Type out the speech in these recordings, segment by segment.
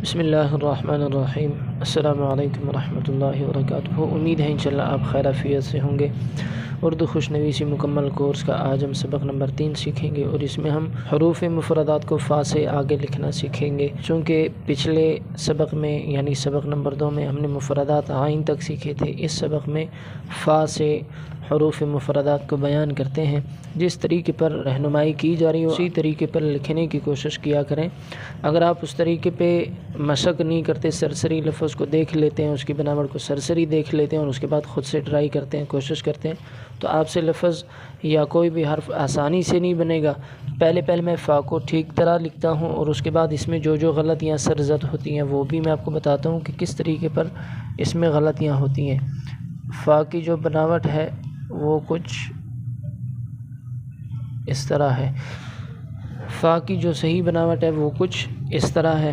بسم اللہ الرحمن الرحیم۔ السلام علیکم ورحمۃ اللہ وبرکاتہ۔ امید ہے انشاءاللہ آپ خیر عافیت سے ہوں گے۔ اردو خوشنویسی مکمل کورس کا آج ہم سبق نمبر 3 سیکھیں گے اور اس میں ہم حروف مفردات کو فا سے آگے لکھنا سیکھیں گے، چونکہ پچھلے سبق میں یعنی سبق نمبر 2 میں ہم نے مفردات عین تک سیکھے تھے۔ اس سبق میں فا سے حروف مفردات کو بیان کرتے ہیں۔ جس طریقے پر رہنمائی کی جا رہی ہو اسی طریقے پر لکھنے کی کوشش کیا کریں۔ اگر آپ اس طریقے پہ مشق نہیں کرتے، سرسری لفظ کو دیکھ لیتے ہیں، اس کی بناوٹ کو سرسری دیکھ لیتے ہیں اور اس کے بعد خود سے ٹرائی کرتے ہیں، کوشش کرتے ہیں، تو آپ سے لفظ یا کوئی بھی حرف آسانی سے نہیں بنے گا۔ پہلے میں فا کو ٹھیک طرح لکھتا ہوں اور اس کے بعد اس میں جو غلطیاں سرزد ہوتی ہیں وہ بھی میں آپ کو بتاتا ہوں کہ کس طریقے پر اس میں غلطیاں ہوتی ہیں۔ فا کی جو بناوٹ ہے وہ کچھ اس طرح ہے، فا کی جو صحیح بناوٹ ہے وہ کچھ اس طرح ہے،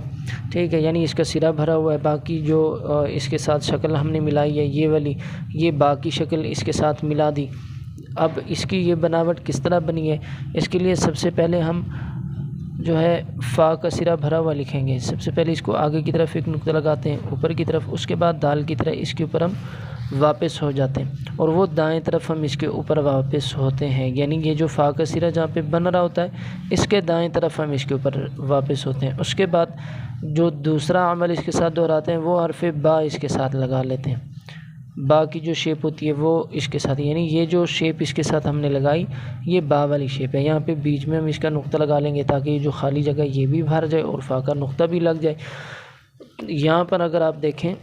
ٹھیک ہے، یعنی اس کا سرا بھرا ہوا ہے، باقی جو اس کے ساتھ شکل ہم نے ملائی ہے یہ والی، یہ باقی شکل اس کے ساتھ ملا دی۔ اب اس کی یہ بناوٹ کس طرح بنی ہے، اس کے لیے سب سے پہلے ہم جو ہے فا کا سرا بھرا ہوا لکھیں گے۔ سب سے پہلے اس کو آگے کی طرف ایک نقطہ لگاتے ہیں اوپر کی طرف، اس کے بعد دال کی طرح اس کے اوپر ہم واپس ہو جاتے ہیں اور وہ دائیں طرف ہم اس کے اوپر واپس ہوتے ہیں، یعنی یہ جو فا کا سرا جہاں پہ بن رہا ہوتا ہے اس کے دائیں طرف ہم اس کے اوپر واپس ہوتے ہیں۔ اس کے بعد جو دوسرا عمل اس کے ساتھ دہراتے ہیں وہ حرف با اس کے ساتھ لگا لیتے ہیں۔ با کی جو شیپ ہوتی ہے وہ اس کے ساتھ، یعنی یہ جو شیپ اس کے ساتھ ہم نے لگائی یہ با والی شیپ ہے۔ یہاں پہ بیچ میں ہم اس کا نقطہ لگا لیں گے تاکہ یہ جو خالی جگہ یہ بھی بھر جائے اور فا کا نقطہ بھی لگ جائے۔ یہاں پر اگر آپ دیکھیں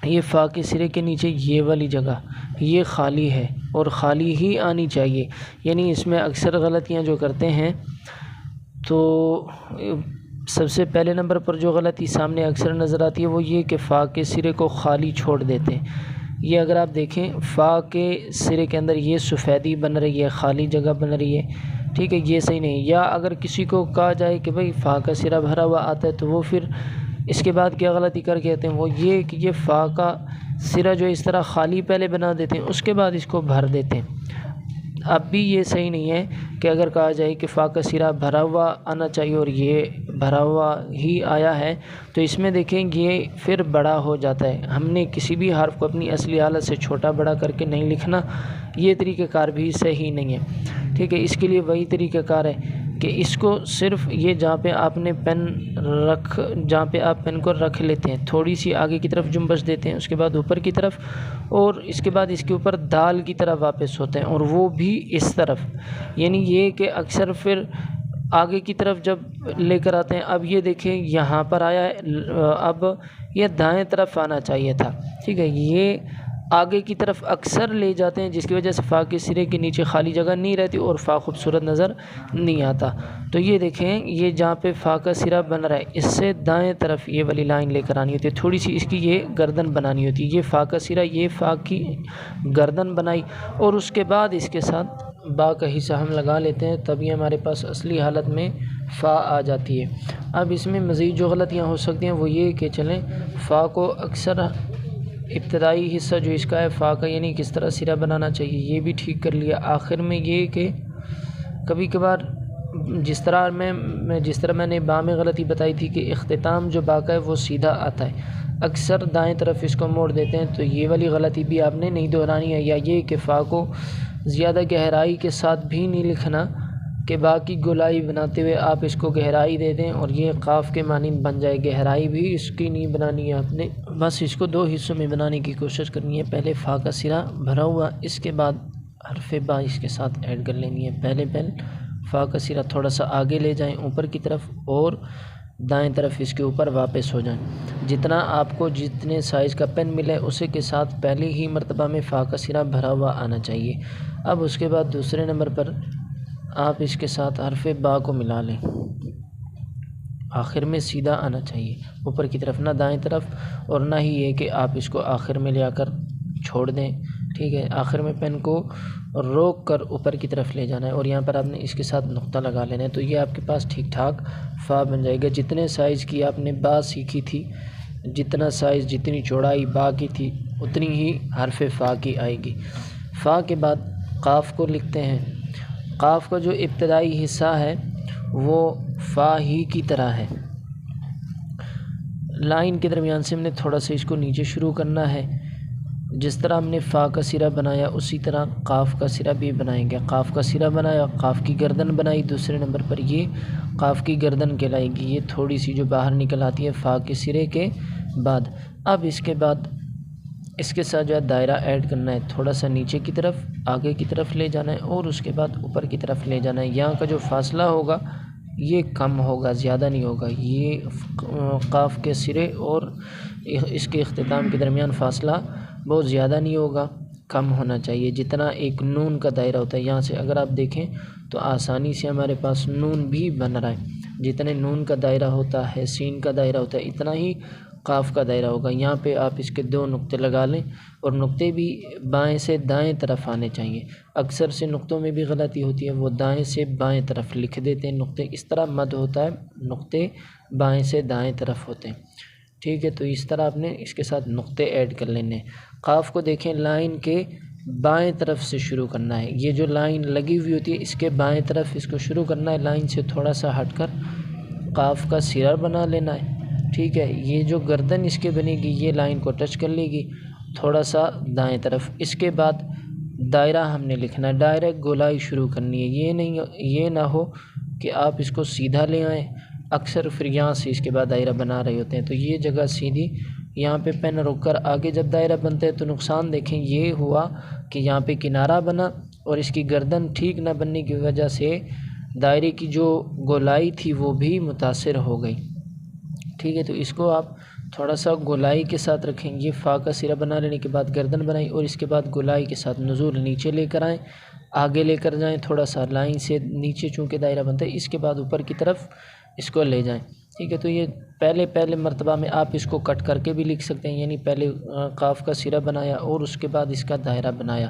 یہ فا کے سرے کے نیچے یہ والی جگہ یہ خالی ہے اور خالی ہی آنی چاہیے، یعنی اس میں اکثر غلطیاں جو کرتے ہیں تو سب سے پہلے نمبر پر جو غلطی سامنے اکثر نظر آتی ہے وہ یہ کہ فا کے سرے کو خالی چھوڑ دیتے ہیں۔ یہ اگر آپ دیکھیں فا کے سرے کے اندر یہ سفیدی بن رہی ہے، خالی جگہ بن رہی ہے، ٹھیک ہے، یہ صحیح نہیں۔ یا اگر کسی کو کہا جائے کہ بھئی فا کا سرا بھرا ہوا آتا ہے تو وہ پھر اس کے بعد کیا غلطی کر کے آتے ہیں، وہ یہ کہ یہ فا کا سرا جو اس طرح خالی پہلے بنا دیتے ہیں اس کے بعد اس کو بھر دیتے ہیں۔ اب بھی یہ صحیح نہیں ہے کہ اگر کہا جائے کہ فا کا سرا بھرا ہوا آنا چاہیے اور یہ بھرا ہوا ہی آیا ہے تو اس میں دیکھیں یہ پھر بڑا ہو جاتا ہے۔ ہم نے کسی بھی حرف کو اپنی اصلی حالت سے چھوٹا بڑا کر کے نہیں لکھنا، یہ طریقہ کار بھی صحیح نہیں ہے، ٹھیک ہے۔ اس کے لیے وہی طریقہ کار ہے کہ اس کو صرف یہ جہاں پہ آپ پین کو رکھ لیتے ہیں تھوڑی سی آگے کی طرف جنبش دیتے ہیں، اس کے بعد اوپر کی طرف اور اس کے بعد اس کے اوپر دال کی طرح واپس ہوتے ہیں اور وہ بھی اس طرف، یعنی یہ کہ اکثر پھر آگے کی طرف جب لے کر آتے ہیں، اب یہ دیکھیں یہاں پر آیا ہے، اب یہ دائیں طرف آنا چاہیے تھا، ٹھیک ہے، یہ آگے کی طرف اکثر لے جاتے ہیں جس کی وجہ سے فا کے سرے کے نیچے خالی جگہ نہیں رہتی اور فا خوبصورت نظر نہیں آتا۔ تو یہ دیکھیں یہ جہاں پہ فا کا سرا بن رہا ہے اس سے دائیں طرف یہ والی لائن لے کر آنی ہوتی ہے، تھوڑی سی اس کی یہ گردن بنانی ہوتی ہے، یہ فا کا سرا یہ فا کی گردن بنائی اور اس کے بعد اس کے ساتھ با کا حصہ ہم لگا لیتے ہیں، تبھی ہمارے پاس اصلی حالت میں فا آ جاتی ہے۔ اب اس میں مزید جو غلطیاں ہو سکتی ہیں وہ یہ کہ چلیں فا کو اکثر ابتدائی حصہ جو اس کا ہے فا کا یعنی کس طرح سرا بنانا چاہیے یہ بھی ٹھیک کر لیا۔ آخر میں یہ کہ کبھی کبھار جس طرح میں نے با میں غلطی بتائی تھی کہ اختتام جو با کا ہے وہ سیدھا آتا ہے، اکثر دائیں طرف اس کو موڑ دیتے ہیں، تو یہ والی غلطی بھی آپ نے نہیں دہرانی ہے۔ یا یہ کہ فا کو زیادہ گہرائی کے ساتھ بھی نہیں لکھنا کہ باقی گولائی بناتے ہوئے آپ اس کو گہرائی دے دیں اور یہ قاف کے مانند بن جائے، گہرائی بھی اس کی نہیں بنانی ہے آپ نے، بس اس کو 2 حصوں میں بنانے کی کوشش کرنی ہے۔ پہلے فا کا سرا بھرا ہوا، اس کے بعد حرف با اس کے ساتھ ایڈ کر لینی ہے۔ پہلے فا کا سرا تھوڑا سا آگے لے جائیں اوپر کی طرف اور دائیں طرف اس کے اوپر واپس ہو جائیں۔ جتنا آپ کو جتنے سائز کا پین ملے اسی کے ساتھ پہلی ہی مرتبہ میں فا کا سرا بھرا ہوا آنا چاہیے۔ اب اس کے بعد دوسرے نمبر پر آپ اس کے ساتھ حرف با کو ملا لیں، آخر میں سیدھا آنا چاہیے، اوپر کی طرف نہ دائیں طرف اور نہ ہی یہ کہ آپ اس کو آخر میں لے آ کر چھوڑ دیں، ٹھیک ہے، آخر میں پین کو روک کر اوپر کی طرف لے جانا ہے اور یہاں پر آپ نے اس کے ساتھ نقطہ لگا لینا ہے، تو یہ آپ کے پاس ٹھیک ٹھاک فا بن جائے گا۔ جتنے سائز کی آپ نے با سیکھی تھی، جتنا سائز جتنی چوڑائی با کی تھی اتنی ہی حرف فا کی آئے گی۔ فا کے بعد قاف کو لکھتے ہیں۔ قاف کا جو ابتدائی حصہ ہے وہ فا ہی کی طرح ہے، لائن کے درمیان سے ہم نے تھوڑا سا اس کو نیچے شروع کرنا ہے۔ جس طرح ہم نے فا کا سرا بنایا اسی طرح قاف کا سرا بھی بنائیں گے۔ قاف کا سرا بنایا، قاف کی گردن بنائی، دوسرے نمبر پر یہ قاف کی گردن کہلائے گی، یہ تھوڑی سی جو باہر نکل آتی ہے فا کے سرے کے بعد۔ اب اس کے بعد اس کے ساتھ جو ہے دائرہ ایڈ کرنا ہے، تھوڑا سا نیچے کی طرف آگے کی طرف لے جانا ہے اور اس کے بعد اوپر کی طرف لے جانا ہے۔ یہاں کا جو فاصلہ ہوگا یہ کم ہوگا، زیادہ نہیں ہوگا۔ یہ قاف کے سرے اور اس کے اختتام کے درمیان فاصلہ بہت زیادہ نہیں ہوگا، کم ہونا چاہیے، جتنا ایک نون کا دائرہ ہوتا ہے۔ یہاں سے اگر آپ دیکھیں تو آسانی سے ہمارے پاس نون بھی بن رہا ہے، جتنے نون کا دائرہ ہوتا ہے، سین کا دائرہ ہوتا ہے، اتنا ہی قاف کا دائرہ ہوگا۔ یہاں پہ آپ اس کے 2 نقطے لگا لیں اور نقطے بھی بائیں سے دائیں طرف آنے چاہیے۔ اکثر سے نقطوں میں بھی غلطی ہوتی ہے، وہ دائیں سے بائیں طرف لکھ دیتے ہیں نقطے، اس طرح مد ہوتا ہے، نقطے بائیں سے دائیں طرف ہوتے ہیں، ٹھیک ہے۔ تو اس طرح آپ نے اس کے ساتھ نقطے ایڈ کر لینے۔ قاف کو دیکھیں لائن کے بائیں طرف سے شروع کرنا ہے، یہ جو لائن لگی ہوئی ہوتی ہے اس کے بائیں طرف اس کو شروع کرنا ہے، لائن سے تھوڑا سا ہٹ کر قاف کا سرا بنا لینا ہے، ٹھیک ہے۔ یہ جو گردن اس کے بنے گی یہ لائن کو ٹچ کر لے گی تھوڑا سا دائیں طرف۔ اس کے بعد دائرہ ہم نے لکھنا ہے، ڈائریکٹ گولائی شروع کرنی ہے، یہ نہ ہو کہ آپ اس کو سیدھا لے آئیں، اکثر پھر یہاں سے اس کے بعد دائرہ بنا رہے ہوتے ہیں، تو یہ جگہ سیدھی یہاں پہ پین رک کر آگے جب دائرہ بنتا ہے تو نقصان دیکھیں یہ ہوا کہ یہاں پہ کنارہ بنا اور اس کی گردن ٹھیک نہ بننے کی وجہ سے دائرے کی جو گولائی تھی وہ بھی متاثر ہو گئی، ٹھیک ہے۔ تو اس کو آپ تھوڑا سا گولائی کے ساتھ رکھیں، یہ فا کا سرا بنا لینے کے بعد گردن بنائی اور اس کے بعد گولائی کے ساتھ نزول نیچے لے کر آئیں، آگے لے کر جائیں تھوڑا سا لائن سے نیچے، چونکہ دائرہ بنتا ہے اس کے بعد اوپر کی طرف اس کو لے جائیں، ٹھیک ہے۔ تو یہ پہلے مرتبہ میں آپ اس کو کٹ کر کے بھی لکھ سکتے ہیں، یعنی پہلے قاف کا سرا بنایا اور اس کے بعد اس کا دائرہ بنایا،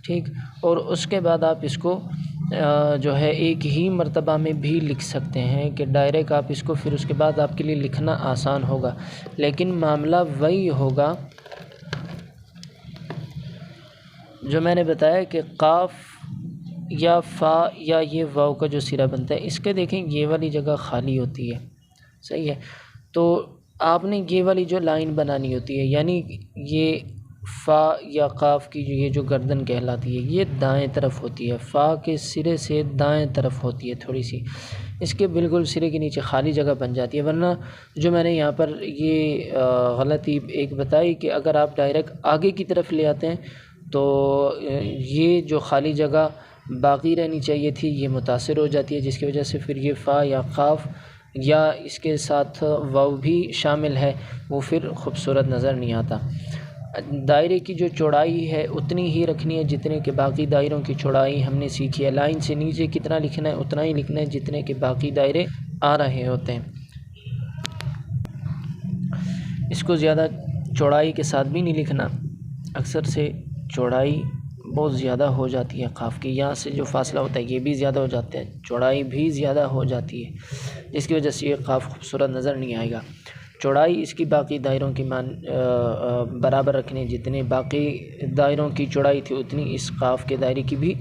ٹھیک، اور اس کے بعد آپ اس کو جو ہے ایک ہی مرتبہ میں بھی لکھ سکتے ہیں کہ ڈائریکٹ آپ اس کو پھر اس کے بعد آپ کے لیے لکھنا آسان ہوگا، لیکن معاملہ وہی ہوگا جو میں نے بتایا کہ قاف یا فا یا یہ واو کا جو سرا بنتا ہے اس کے دیکھیں یہ والی جگہ خالی ہوتی ہے، صحیح ہے۔ تو آپ نے یہ والی جو لائن بنانی ہوتی ہے، یعنی یہ فا یا قاف کی یہ جو گردن کہلاتی ہے یہ دائیں طرف ہوتی ہے، فا کے سرے سے دائیں طرف ہوتی ہے تھوڑی سی، اس کے بالکل سرے کے نیچے خالی جگہ بن جاتی ہے۔ ورنہ جو میں نے یہاں پر یہ غلطی ایک بتائی کہ اگر آپ ڈائریکٹ آگے کی طرف لے آتے ہیں تو یہ جو خالی جگہ باقی رہنی چاہیے تھی یہ متاثر ہو جاتی ہے، جس کی وجہ سے پھر یہ فا یا قاف یا اس کے ساتھ واو بھی شامل ہے وہ پھر خوبصورت نظر نہیں آتا۔ دائرے کی جو چوڑائی ہے اتنی ہی رکھنی ہے جتنے کہ باقی دائروں کی چوڑائی ہم نے سیکھی ہے، لائن سے نیچے کتنا لکھنا ہے اتنا ہی لکھنا ہے جتنے کہ باقی دائرے آ رہے ہوتے ہیں۔ اس کو زیادہ چوڑائی کے ساتھ بھی نہیں لکھنا، اکثر سے چوڑائی بہت زیادہ ہو جاتی ہے قاف کی، یہاں سے جو فاصلہ ہوتا ہے یہ بھی زیادہ ہو جاتا ہے، چوڑائی بھی زیادہ ہو جاتی ہے، جس کی وجہ سے یہ قاف خوبصورت نظر نہیں آئے گا۔ چوڑائی اس کی باقی دائروں کی برابر رکھنے، جتنے باقی دائروں کی چوڑائی تھی اتنی اس قاف کے دائرے کی بھی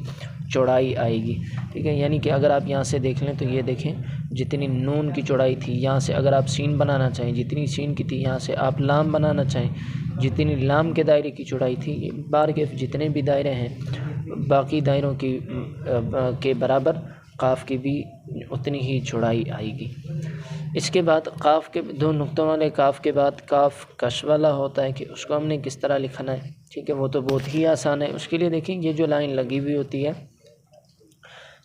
چوڑائی آئے گی، ٹھیک ہے۔ یعنی کہ اگر آپ یہاں سے دیکھ لیں تو یہ دیکھیں جتنی نون کی چوڑائی تھی، یہاں سے اگر آپ سین بنانا چاہیں جتنی سین کی تھی، یہاں سے آپ لام بنانا چاہیں جتنی لام کے دائرے کی چوڑائی تھی، بار کے جتنے بھی دائرے ہیں باقی دائروں کی کے برابر قاف کی بھی اتنی ہی چوڑائی آئے گی۔ اس کے بعد قاف کے 2 نقطوں والے قاف کے بعد قاف کش والا ہوتا ہے کہ اس کو ہم نے کس طرح لکھنا ہے، ٹھیک ہے، وہ تو بہت ہی آسان ہے۔ اس کے لیے دیکھیں یہ جو لائن لگی ہوئی ہوتی ہے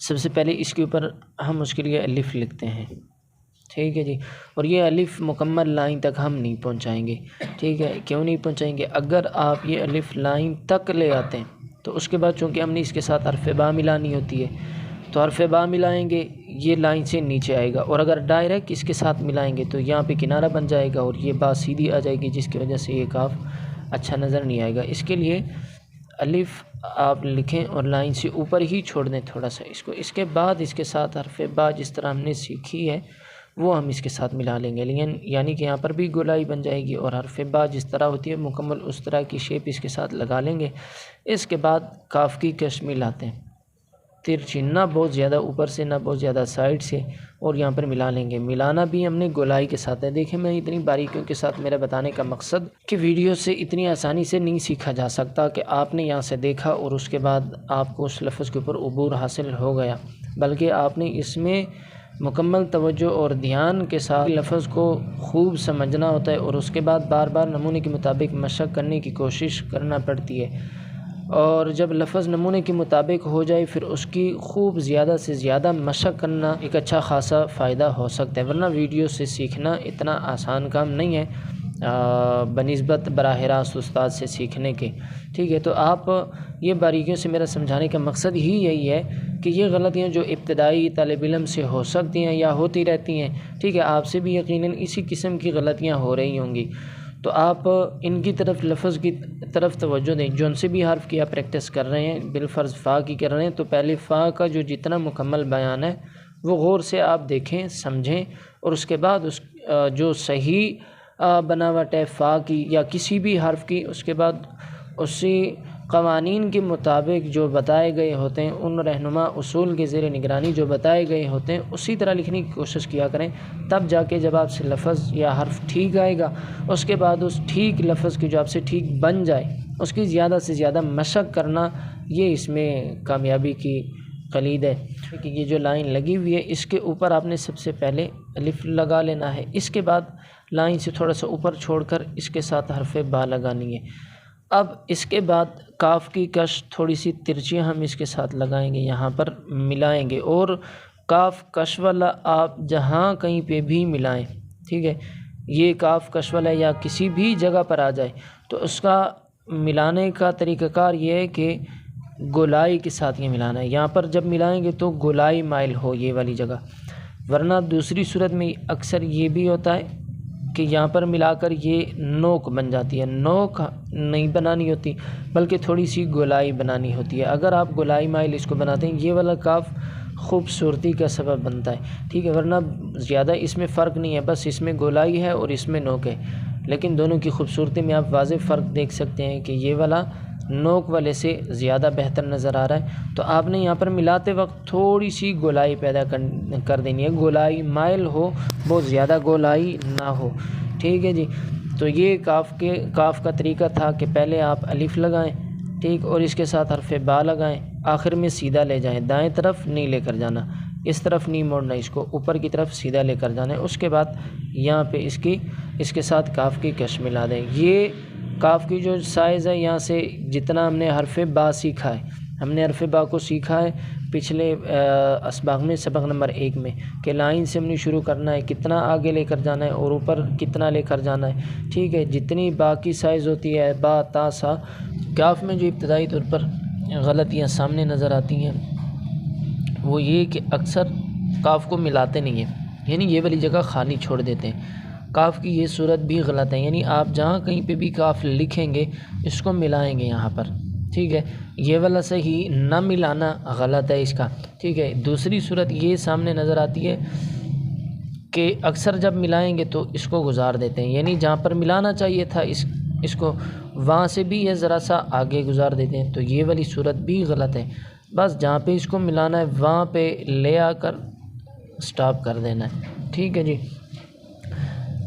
سب سے پہلے اس کے اوپر ہم اس کے لیے الف لکھتے ہیں، ٹھیک ہے جی، اور یہ الف مکمل لائن تک ہم نہیں پہنچائیں گے، ٹھیک ہے۔ کیوں نہیں پہنچائیں گے؟ اگر آپ یہ الف لائن تک لے آتے ہیں تو اس کے بعد چونکہ ہم نے اس کے ساتھ حرف با ملانی ہوتی ہے تو حرف با ملائیں گے یہ لائن سے نیچے آئے گا، اور اگر ڈائریکٹ اس کے ساتھ ملائیں گے تو یہاں پہ کنارہ بن جائے گا اور یہ با سیدھی آ جائے گی، جس کی وجہ سے یہ قاف اچھا نظر نہیں آئے گا۔ اس کے لیے الف آپ لکھیں اور لائن سے اوپر ہی چھوڑ دیں تھوڑا سا اس کو، اس کے بعد اس کے ساتھ حرف با جس طرح ہم نے سیکھی ہے وہ ہم اس کے ساتھ ملا لیں گے، لیکن یعنی کہ یہاں پر بھی گولائی بن جائے گی اور حرف با جس طرح ہوتی ہے مکمل اس طرح کی شیپ اس کے ساتھ لگا لیں گے۔ اس کے بعد قاف کی کش ملاتے ہیں، ترچی، نہ بہت زیادہ اوپر سے نہ بہت زیادہ سائڈ سے، اور یہاں پر ملا لیں گے۔ ملانا بھی ہم نے گولائی کے ساتھ ہے۔ دیکھیں میں اتنی باریکیوں کے ساتھ میرا بتانے کا مقصد کہ ویڈیو سے اتنی آسانی سے نہیں سیکھا جا سکتا کہ آپ نے یہاں سے دیکھا اور اس کے بعد آپ کو اس لفظ کے اوپر عبور حاصل ہو گیا، بلکہ آپ نے اس میں مکمل توجہ اور دھیان کے ساتھ لفظ کو خوب سمجھنا ہوتا ہے، اور اس کے بعد بار بار نمونے کے مطابق مشق کرنے کی کوشش کرنا پڑتی ہے، اور جب لفظ نمونے کے مطابق ہو جائے پھر اس کی خوب زیادہ سے زیادہ مشق کرنا ایک اچھا خاصا فائدہ ہو سکتا ہے، ورنہ ویڈیو سے سیکھنا اتنا آسان کام نہیں ہے بنسبت براہ راست استاد سے سیکھنے کے۔ ٹھیک ہے، تو آپ یہ باریکیوں سے میرا سمجھانے کا مقصد ہی یہی ہے کہ یہ غلطیاں جو ابتدائی طالب علم سے ہو سکتی ہیں یا ہوتی رہتی ہیں، ٹھیک ہے، آپ سے بھی یقیناً اسی قسم کی غلطیاں ہو رہی ہوں گی، تو آپ ان کی طرف لفظ کی طرف توجہ دیں۔ جو ان سے بھی حرف کی آپ پریکٹس کر رہے ہیں، بالفرض فا کی کر رہے ہیں، تو پہلے فا کا جو جتنا مکمل بیان ہے وہ غور سے آپ دیکھیں سمجھیں، اور اس کے بعد اس جو صحیح بناوٹ ہے فا کی یا کسی بھی حرف کی، اس کے بعد اسی قوانین کے مطابق جو بتائے گئے ہوتے ہیں، ان رہنما اصول کے زیر نگرانی جو بتائے گئے ہوتے ہیں اسی طرح لکھنے کی کوشش کیا کریں، تب جا کے جب آپ سے لفظ یا حرف ٹھیک آئے گا، اس کے بعد اس ٹھیک لفظ کی جو آپ سے ٹھیک بن جائے اس کی زیادہ سے زیادہ مشق کرنا، یہ اس میں کامیابی کی کلید ہے۔ کہ یہ جو لائن لگی ہوئی ہے اس کے اوپر آپ نے سب سے پہلے الف لگا لینا ہے، اس کے بعد لائن سے تھوڑا سا اوپر چھوڑ کر اس کے ساتھ حرف با لگانی ہے۔ اب اس کے بعد کاف کی کش تھوڑی سی ترچیاں ہم اس کے ساتھ لگائیں گے، یہاں پر ملائیں گے، اور کاف کش والا آپ جہاں کہیں پہ بھی ملائیں، ٹھیک ہے، یہ کاف کش والا یا کسی بھی جگہ پر آ جائے تو اس کا ملانے کا طریقہ کار یہ ہے کہ گولائی کے ساتھ یہ ملانا ہے۔ یہاں پر جب ملائیں گے تو گولائی مائل ہو یہ والی جگہ، ورنہ دوسری صورت میں اکثر یہ بھی ہوتا ہے کہ یہاں پر ملا کر یہ نوک بن جاتی ہے، نوک نہیں بنانی ہوتی بلکہ تھوڑی سی گولائی بنانی ہوتی ہے۔ اگر آپ گولائی مائل اس کو بناتے ہیں، یہ والا کاف خوبصورتی کا سبب بنتا ہے، ٹھیک ہے، ورنہ زیادہ اس میں فرق نہیں ہے، بس اس میں گولائی ہے اور اس میں نوک ہے، لیکن دونوں کی خوبصورتی میں آپ واضح فرق دیکھ سکتے ہیں کہ یہ والا نوک والے سے زیادہ بہتر نظر آ رہا ہے۔ تو آپ نے یہاں پر ملاتے وقت تھوڑی سی گولائی پیدا کر دینی ہے، گولائی مائل ہو، بہت زیادہ گولائی نہ ہو، ٹھیک ہے جی۔ تو یہ کاف کا طریقہ تھا کہ پہلے آپ الف لگائیں، ٹھیک، اور اس کے ساتھ حرف با لگائیں، آخر میں سیدھا لے جائیں، دائیں طرف نہیں لے کر جانا، اس طرف نہیں موڑنا، اس کو اوپر کی طرف سیدھا لے کر جانا ہے۔ اس کے بعد یہاں پہ اس کے ساتھ کاف کی کش ملا دیں۔ یہ کاف کی جو سائز ہے، یہاں سے جتنا ہم نے حرف با سیکھا ہے، ہم نے حرف با کو سیکھا ہے پچھلے اسباق میں، سبق نمبر 1 میں، کہ لائن سے ہم نے شروع کرنا ہے، کتنا آگے لے کر جانا ہے اور اوپر کتنا لے کر جانا ہے، ٹھیک ہے، جتنی با کی سائز ہوتی ہے، با تا سا۔ کاف میں جو ابتدائی طور پر غلطیاں سامنے نظر آتی ہیں وہ یہ کہ اکثر کاف کو ملاتے نہیں ہیں، یعنی یہ والی جگہ خالی چھوڑ دیتے ہیں۔ کاف کی یہ صورت بھی غلط ہے، یعنی آپ جہاں کہیں پہ بھی کاف لکھیں گے اس کو ملائیں گے یہاں پر، ٹھیک ہے، یہ والا صحیح، نہ ملانا غلط ہے اس کا، ٹھیک ہے۔ دوسری صورت یہ سامنے نظر آتی ہے کہ اکثر جب ملائیں گے تو اس کو گزار دیتے ہیں، یعنی جہاں پر ملانا چاہیے تھا اس کو وہاں سے بھی یہ ذرا سا آگے گزار دیتے ہیں، تو یہ والی صورت بھی غلط ہے۔ بس جہاں پہ اس کو ملانا ہے وہاں پہ لے آ کر سٹاپ کر دینا ہے، ٹھیک ہے جی۔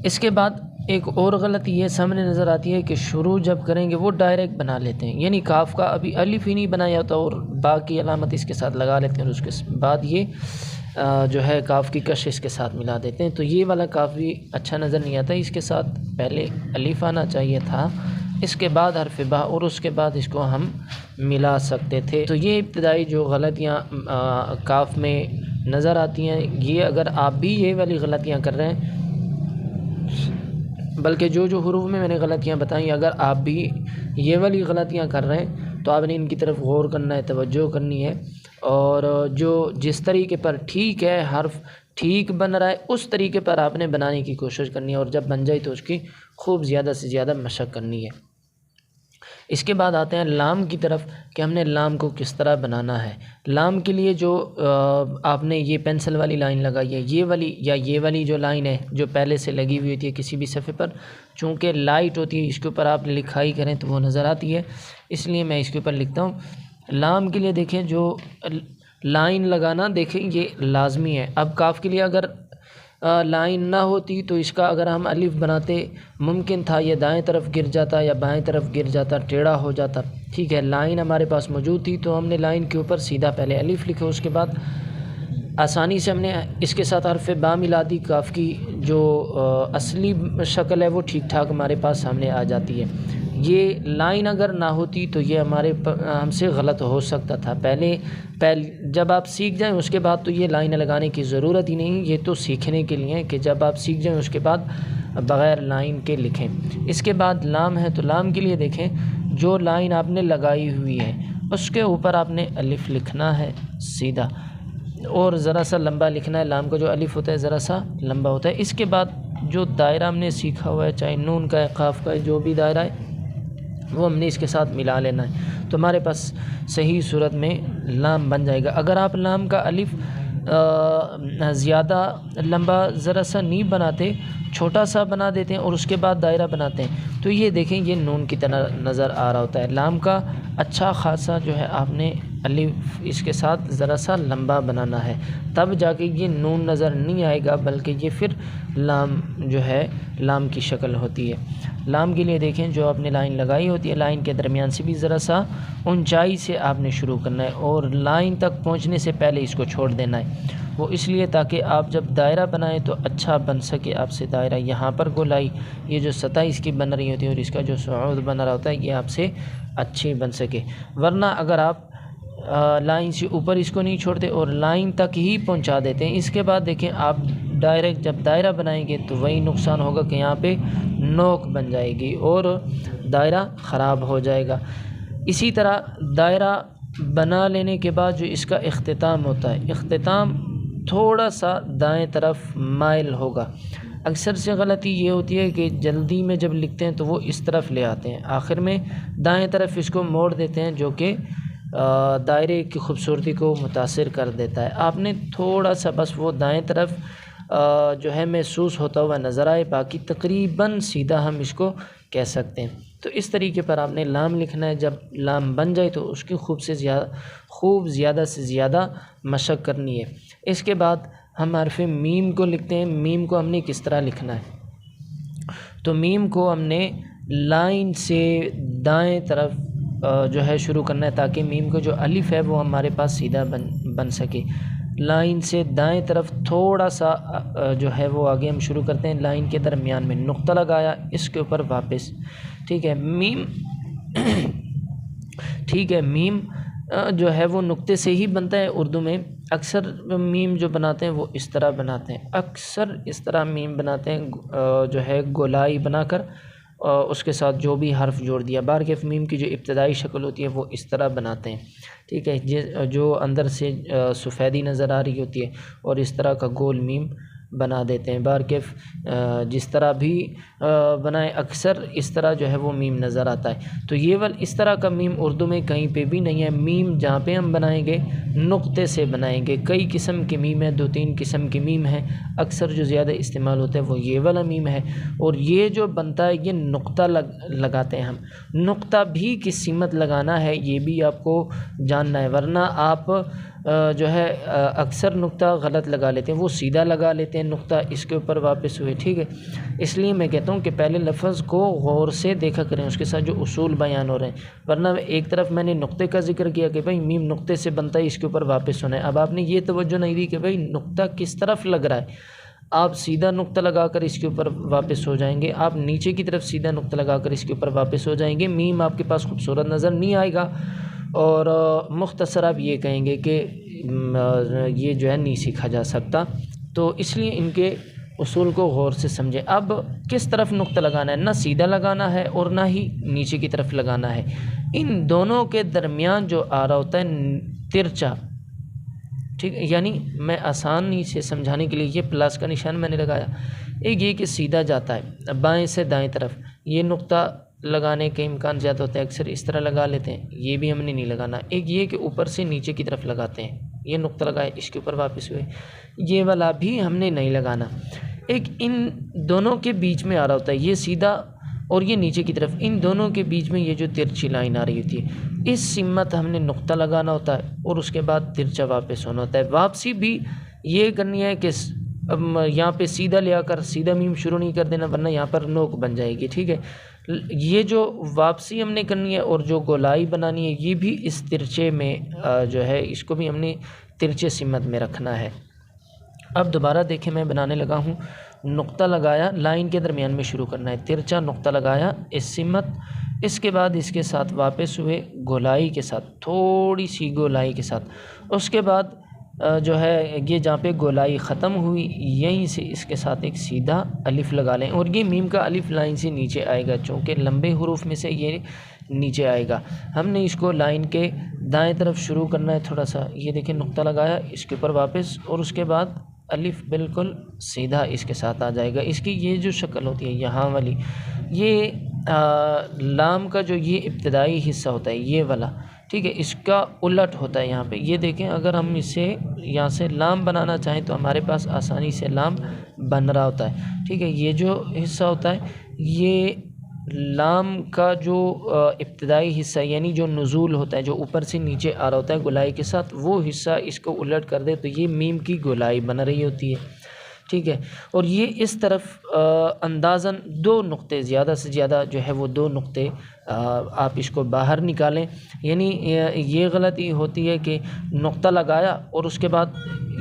اس کے بعد ایک اور غلطی یہ سامنے نظر آتی ہے کہ شروع جب کریں گے وہ ڈائریکٹ بنا لیتے ہیں، یعنی کاف کا ابھی الف ہی نہیں بنایا ہوتا اور با کی علامت اس کے ساتھ لگا لیتے ہیں، اور اس کے بعد یہ جو ہے کاف کی کش اس کے ساتھ ملا دیتے ہیں، تو یہ والا کاف بھی اچھا نظر نہیں آتا، اس کے ساتھ پہلے الف آنا چاہیے تھا، اس کے بعد حرف با، اور اس کے بعد اس کو ہم ملا سکتے تھے۔ تو یہ ابتدائی جو غلطیاں کاف میں نظر آتی ہیں، یہ اگر آپ بھی یہ والی غلطیاں کر رہے ہیں، بلکہ جو حروف میں نے غلطیاں بتائیں، اگر آپ بھی یہ والی غلطیاں کر رہے ہیں تو آپ نے ان کی طرف غور کرنا ہے، توجہ کرنی ہے، اور جس طریقے پر ٹھیک ہے، حرف ٹھیک بن رہا ہے اس طریقے پر آپ نے بنانے کی کوشش کرنی ہے، اور جب بن جائے تو اس کی خوب زیادہ سے زیادہ مشق کرنی ہے۔ اس کے بعد آتے ہیں لام کی طرف کہ ہم نے لام کو کس طرح بنانا ہے۔ لام کے لیے جو آپ نے یہ پینسل والی لائن لگائی ہے، یہ والی جو لائن ہے جو پہلے سے لگی ہوئی ہوتی ہے کسی بھی صفحے پر، چونکہ لائٹ ہوتی ہے اس کے اوپر آپ لکھائی کریں تو وہ نظر آتی ہے، اس لیے میں اس کے اوپر لکھتا ہوں۔ لام کے لیے دیکھیں جو لائن لگانا دیکھیں یہ لازمی ہے۔ اب کاف کے لیے اگر لائن نہ ہوتی تو اس کا اگر ہم الف بناتے ممکن تھا یہ دائیں طرف گر جاتا یا بائیں طرف گر جاتا، ٹیڑھا ہو جاتا، ٹھیک ہے۔ لائن ہمارے پاس موجود تھی تو ہم نے لائن کے اوپر سیدھا پہلے الف لکھا، اس کے بعد آسانی سے ہم نے اس کے ساتھ حرف با ملا دی، کاف کی جو اصلی شکل ہے وہ ٹھیک ٹھاک ہمارے پاس سامنے آ جاتی ہے۔ یہ لائن اگر نہ ہوتی تو یہ ہم سے غلط ہو سکتا تھا۔ پہلے جب آپ سیکھ جائیں اس کے بعد تو یہ لائن لگانے کی ضرورت ہی نہیں، یہ تو سیکھنے کے لیے کہ جب آپ سیکھ جائیں اس کے بعد بغیر لائن کے لکھیں۔ اس کے بعد لام ہے تو لام کے لیے دیکھیں جو لائن آپ نے لگائی ہوئی ہے اس کے اوپر آپ نے الف لکھنا ہے سیدھا، اور ذرا سا لمبا لکھنا ہے۔ لام کا جو الف ہوتا ہے ذرا سا لمبا ہوتا ہے۔ اس کے بعد جو دائرہ ہم نے سیکھا ہوا ہے، چاہے نون کا ہے، قاف کا ہے، جو بھی دائرہ ہے وہ ہم نے اس کے ساتھ ملا لینا ہے، تو ہمارے پاس صحیح صورت میں لام بن جائے گا۔ اگر آپ لام کا الف زیادہ لمبا ذرا سا نہیں بناتے، چھوٹا سا بنا دیتے ہیں اور اس کے بعد دائرہ بناتے ہیں تو یہ دیکھیں یہ نون کی طرح نظر آ رہا ہوتا ہے۔ لام کا اچھا خاصا جو ہے آپ نے الف اس کے ساتھ ذرا سا لمبا بنانا ہے، تب جا کے یہ نون نظر نہیں آئے گا، بلکہ یہ پھر لام جو ہے لام کی شکل ہوتی ہے۔ لام کے لیے دیکھیں جو آپ نے لائن لگائی ہوتی ہے، لائن کے درمیان سے بھی ذرا سا اونچائی سے آپ نے شروع کرنا ہے اور لائن تک پہنچنے سے پہلے اس کو چھوڑ دینا ہے۔ وہ اس لیے تاکہ آپ جب دائرہ بنائیں تو اچھا بن سکے آپ سے دائرہ۔ یہاں پر گولائی یہ جو سطح اس کی بن رہی ہوتی ہے اور اس کا جو صعود بن رہا ہوتا ہے یہ آپ سے اچھی بن سکے، ورنہ اگر آپ لائن سے اوپر اس کو نہیں چھوڑتے اور لائن تک ہی پہنچا دیتے ہیں، اس کے بعد دیکھیں آپ ڈائریکٹ جب دائرہ بنائیں گے تو وہی نقصان ہوگا کہ یہاں پہ نوک بن جائے گی اور دائرہ خراب ہو جائے گا۔ اسی طرح دائرہ بنا لینے کے بعد جو اس کا اختتام ہوتا ہے، اختتام تھوڑا سا دائیں طرف مائل ہوگا۔ اکثر سے غلطی یہ ہوتی ہے کہ جلدی میں جب لکھتے ہیں تو وہ اس طرف لے آتے ہیں، آخر میں دائیں طرف اس کو موڑ دیتے ہیں جو کہ دائرے کی خوبصورتی کو متاثر کر دیتا ہے۔ آپ نے تھوڑا سا بس وہ دائیں طرف جو ہے محسوس ہوتا ہوا نظر آئے، باقی تقریباً سیدھا ہم اس کو کہہ سکتے ہیں۔ تو اس طریقے پر آپ نے لام لکھنا ہے، جب لام بن جائے تو اس کی خوب زیادہ سے زیادہ مشق کرنی ہے۔ اس کے بعد ہم حرف میم کو لکھتے ہیں۔ میم کو ہم نے کس طرح لکھنا ہے، تو میم کو ہم نے لائن سے دائیں طرف جو ہے شروع کرنا ہے تاکہ میم کو جو الف ہے وہ ہمارے پاس سیدھا بن سکے۔ لائن سے دائیں طرف تھوڑا سا جو ہے وہ آگے ہم شروع کرتے ہیں، لائن کے درمیان میں نقطہ لگایا، اس کے اوپر واپس، ٹھیک ہے۔ میم ٹھیک ہے، میم جو ہے وہ نقطے سے ہی بنتا ہے اردو میں۔ اکثر میم جو بناتے ہیں وہ اس طرح بناتے ہیں، اکثر اس طرح میم بناتے ہیں، جو ہے گولائی بنا کر اس کے ساتھ جو بھی حرف جوڑ دیا۔ بارکیف میم کی جو ابتدائی شکل ہوتی ہے وہ اس طرح بناتے ہیں، ٹھیک ہے، جو اندر سے سفیدی نظر آ رہی ہوتی ہے اور اس طرح کا گول میم بنا دیتے ہیں۔ بارکیف جس طرح بھی بنائیں اکثر اس طرح جو ہے وہ میم نظر آتا ہے۔ تو یہ اس طرح کا میم اردو میں کہیں پہ بھی نہیں ہے۔ میم جہاں پہ ہم بنائیں گے نقطے سے بنائیں گے۔ کئی قسم کے میم ہیں، 2-3 قسم کے میم ہیں، اکثر جو زیادہ استعمال ہوتا ہے وہ یہ والا میم ہے، اور یہ جو بنتا ہے یہ نقطہ لگاتے ہیں ہم۔ نقطہ بھی کس سمت لگانا ہے یہ بھی آپ کو جاننا ہے، ورنہ آپ جو ہے اکثر نقطہ غلط لگا لیتے ہیں، وہ سیدھا لگا لیتے ہیں نقطہ، اس کے اوپر واپس ہوئے، ٹھیک ہے۔ اس لیے میں کہتا ہوں کہ پہلے لفظ کو غور سے دیکھا کریں، اس کے ساتھ جو اصول بیان ہو رہے ہیں، ورنہ ایک طرف میں نے نقطے کا ذکر کیا کہ بھائی میم نقطے سے بنتا ہے، اس کے اوپر واپس ہونا ہے، اب آپ نے یہ توجہ نہیں دی کہ بھائی نقطہ کس طرف لگ رہا ہے۔ آپ سیدھا نقطہ لگا کر اس کے اوپر واپس ہو جائیں گے، آپ نیچے کی طرف سیدھا نقطہ لگا کر اس کے اوپر واپس ہو جائیں گے، میم آپ کے پاس خوبصورت نظر نہیں آئے گا، اور مختصر آپ یہ کہیں گے کہ یہ جو ہے نہیں سیکھا جا سکتا۔ تو اس لیے ان کے اصول کو غور سے سمجھیں۔ اب کس طرف نقطہ لگانا ہے، نہ سیدھا لگانا ہے اور نہ ہی نیچے کی طرف لگانا ہے، ان دونوں کے درمیان جو آ رہا ہوتا ہے ترچا، ٹھیک ہے، یعنی میں آسانی سے سمجھانے کے لیے یہ پلس کا نشان میں نے لگایا، ایک یہ کہ سیدھا جاتا ہے بائیں سے دائیں طرف، یہ نقطہ لگانے کے امکان زیادہ ہوتے ہیں، اکثر اس طرح لگا لیتے ہیں، یہ بھی ہم نے نہیں لگانا۔ ایک یہ کہ اوپر سے نیچے کی طرف لگاتے ہیں، یہ نقطہ لگائے اس کے اوپر واپس ہوئے، یہ والا بھی ہم نے نہیں لگانا۔ ایک ان دونوں کے بیچ میں آ رہا ہوتا ہے، یہ سیدھا اور یہ نیچے کی طرف، ان دونوں کے بیچ میں یہ جو ترچھی لائن آ رہی ہوتی ہے، اس سمت ہم نے نقطہ لگانا ہوتا ہے اور اس کے بعد ترچھا واپس ہونا ہوتا ہے۔ واپسی بھی یہ کرنی ہے کہ یہاں پہ سیدھا لے آ کر سیدھا میم شروع نہیں کر دینا، ورنہ یہاں پر نوک بن جائے گی، ٹھیک ہے۔ یہ جو واپسی ہم نے کرنی ہے اور جو گولائی بنانی ہے، یہ بھی اس ترچے میں جو ہے اس کو بھی ہم نے ترچے سمت میں رکھنا ہے۔ اب دوبارہ دیکھیں میں بنانے لگا ہوں، نقطہ لگایا، لائن کے درمیان میں شروع کرنا ہے، ترچا نقطہ لگایا اس سمت، اس کے بعد اس کے ساتھ واپس ہوئے گولائی کے ساتھ، تھوڑی سی گولائی کے ساتھ، اس کے بعد جو ہے یہ جہاں پہ گولائی ختم ہوئی یہیں سے اس کے ساتھ ایک سیدھا الف لگا لیں، اور یہ میم کا الف لائن سے نیچے آئے گا، چونکہ لمبے حروف میں سے یہ نیچے آئے گا۔ ہم نے اس کو لائن کے دائیں طرف شروع کرنا ہے تھوڑا سا، یہ دیکھیں نقطہ لگایا، اس کے اوپر واپس، اور اس کے بعد الف بالکل سیدھا اس کے ساتھ آ جائے گا۔ اس کی یہ جو شکل ہوتی ہے یہاں والی، یہ لام کا جو یہ ابتدائی حصہ ہوتا ہے یہ والا، ٹھیک ہے، اس کا الٹ ہوتا ہے یہاں پہ۔ یہ دیکھیں اگر ہم اسے یہاں سے لام بنانا چاہیں تو ہمارے پاس آسانی سے لام بن رہا ہوتا ہے، ٹھیک ہے۔ یہ جو حصہ ہوتا ہے یہ لام کا جو ابتدائی حصہ یعنی جو نزول ہوتا ہے، جو اوپر سے نیچے آ رہا ہوتا ہے گولائی کے ساتھ، وہ حصہ اس کو الٹ کر دے تو یہ میم کی گولائی بن رہی ہوتی ہے، ٹھیک ہے۔ اور یہ اس طرف اندازاً 2 نقطے، زیادہ سے زیادہ جو ہے وہ 2 نقطے آپ اس کو باہر نکالیں۔ یعنی یہ غلطی ہوتی ہے کہ نقطہ لگایا اور اس کے بعد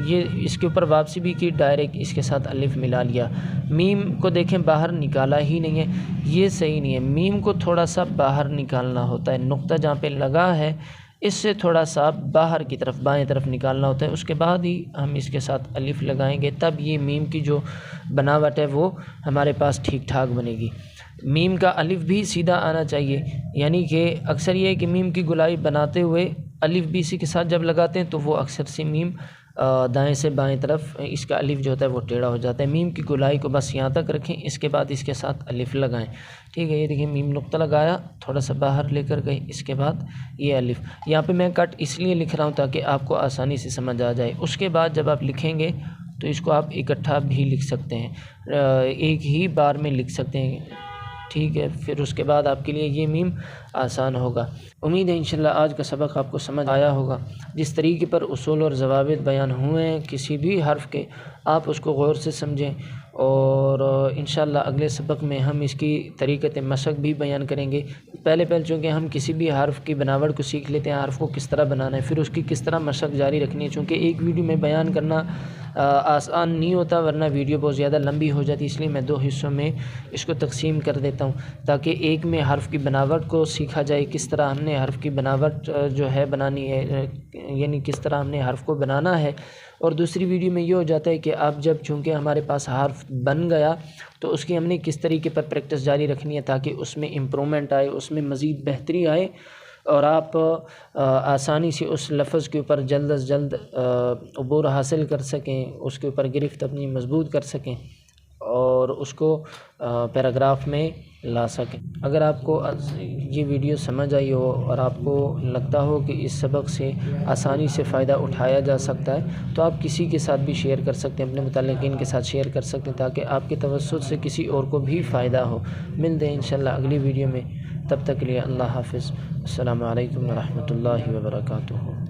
یہ اس کے اوپر واپسی بھی کی، ڈائریکٹ اس کے ساتھ الف ملا لیا، میم کو دیکھیں باہر نکالا ہی نہیں ہے، یہ صحیح نہیں ہے۔ میم کو تھوڑا سا باہر نکالنا ہوتا ہے، نقطہ جہاں پہ لگا ہے اس سے تھوڑا سا باہر کی طرف بائیں طرف نکالنا ہوتا ہے، اس کے بعد ہی ہم اس کے ساتھ الف لگائیں گے، تب یہ میم کی جو بناوٹ ہے وہ ہمارے پاس ٹھیک ٹھاک بنے گی۔ میم کا الف بھی سیدھا آنا چاہیے، یعنی کہ اکثر یہ ہے کہ میم کی گولائی بناتے ہوئے الف بھی اسی کے ساتھ جب لگاتے ہیں تو وہ اکثر سے میم دائیں سے بائیں طرف اس کا الف جو ہوتا ہے وہ ٹیڑھا ہو جاتا ہے۔ میم کی گولائی کو بس یہاں تک رکھیں، اس کے بعد اس کے ساتھ الف لگائیں، ٹھیک ہے۔ یہ دیکھیں میم نقطہ لگایا، تھوڑا سا باہر لے کر گئے، اس کے بعد یہ الف، یہاں پہ میں کٹ اس لیے لکھ رہا ہوں تاکہ آپ کو آسانی سے سمجھ آ جائے۔ اس کے بعد جب آپ لکھیں گے تو اس کو آپ اکٹھا بھی لکھ سکتے ہیں، ایک ہی بار میں لکھ سکتے ہیں، ٹھیک ہے۔ پھر اس کے بعد آپ کے لیے یہ میم آسان ہوگا۔ امید ہے انشاءاللہ آج کا سبق آپ کو سمجھ آیا ہوگا۔ جس طریقے پر اصول اور ضوابط بیان ہوئے ہیں کسی بھی حرف کے، آپ اس کو غور سے سمجھیں، اور انشاءاللہ اگلے سبق میں ہم اس کی طریقت مشق بھی بیان کریں گے۔ پہلے چونکہ ہم کسی بھی حرف کی بناوٹ کو سیکھ لیتے ہیں، حرف کو کس طرح بنانا ہے، پھر اس کی کس طرح مشق جاری رکھنی ہے، چونکہ ایک ویڈیو میں بیان کرنا آسان نہیں ہوتا، ورنہ ویڈیو بہت زیادہ لمبی ہو جاتی، اس لیے میں 2 حصوں میں اس کو تقسیم کر دیتا ہوں تاکہ ایک میں حرف کی بناوٹ کو سیکھا جائے، کس طرح ہم نے حرف کی بناوٹ جو ہے بنانی ہے، یعنی کس طرح ہم نے حرف کو بنانا ہے، اور دوسری ویڈیو میں یہ ہو جاتا ہے کہ اب جب چونکہ ہمارے پاس حرف بن گیا تو اس کی ہم نے کس طریقے پر پریکٹس جاری رکھنی ہے تاکہ اس میں امپرومنٹ آئے، اس میں مزید بہتری آئے، اور آپ آسانی سے اس لفظ کے اوپر جلد از جلد عبور حاصل کر سکیں، اس کے اوپر گرفت اپنی مضبوط کر سکیں اور اس کو پیراگراف میں لا سکیں۔ اگر آپ کو یہ ویڈیو سمجھ آئی ہو اور آپ کو لگتا ہو کہ اس سبق سے آسانی سے فائدہ اٹھایا جا سکتا ہے تو آپ کسی کے ساتھ بھی شیئر کر سکتے ہیں، اپنے متعلقین کے ساتھ شیئر کر سکتے ہیں تاکہ آپ کے توسط سے کسی اور کو بھی فائدہ ہو۔ ملتے ہیں انشاءاللہ اگلی ویڈیو میں، تب تک کے لیے اللہ حافظ، السلام علیکم ورحمۃ اللہ وبرکاتہ۔